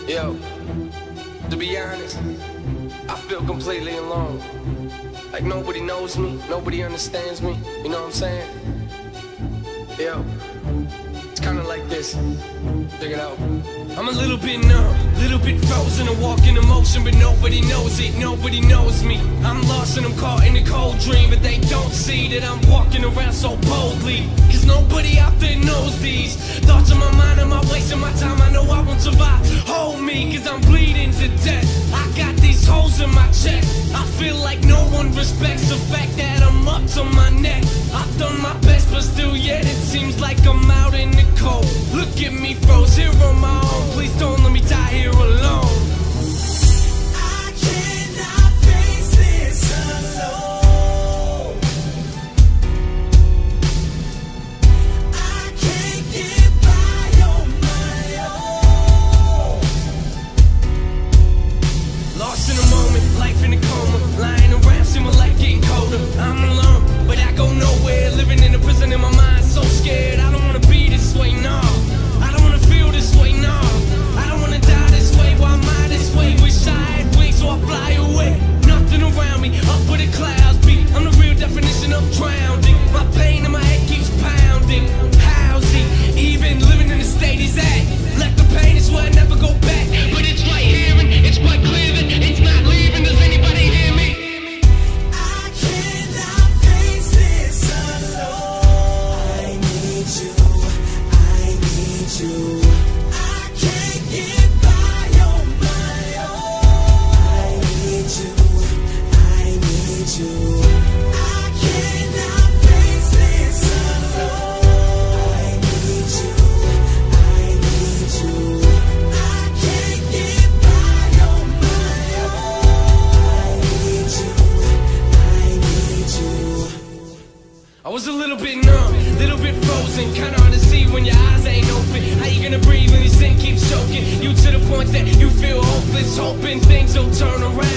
Yo, to be honest, I feel completely alone. Like nobody knows me, nobody understands me, you know what I'm saying? Yo, it's kinda like this, check it out. I'm a little bit numb, little bit frozen, I walk in emotion, but nobody knows it, nobody knows me. I'm lost and I'm caught in a cold dream, but they don't see that I'm walking around so boldly. Cause nobody out there knows these thoughts in my mind, am I wasting my time? I know I won't survive, hold me, cause I'm bleeding to death. I got these holes in my chest, I feel like no one respects the fact that I'm up to my neck. I've done my best, but still yet it seems like I'm out in the cold. Look at me froze here on my own, please don't let me die here alone. I cannot face this alone. I can't get by on my own. Lost in a moment, life in a coma, lying around, see my life getting colder. I'm alone, but I go nowhere, living in a prison in my mind, so scared. I don't wanna be this way, no. I don't wanna feel this way, no. I don't wanna die this way, why am I this way? Wish I had wings so I fly away. Nothing around me, up where the clouds be. I'm the real definition of drowning. My pain in my head keeps pounding. How's he even living in the state he's at? Left the pain, it's where I never go back. But it's right here and it's quite clear that it's not leaving. Does anybody hear me? I cannot face this alone. I need you, I need you. I can't get by on my own. I need you, I need you. I cannot face this alone. I need you, I need you. I can't get by on my own. I need you, I need you. I was a little bit numb, little bit frozen, kinda hard to see when your eyes ain't open. How you gonna breathe when your sin keeps choking you to the point that you feel hopeless, hoping things will turn around?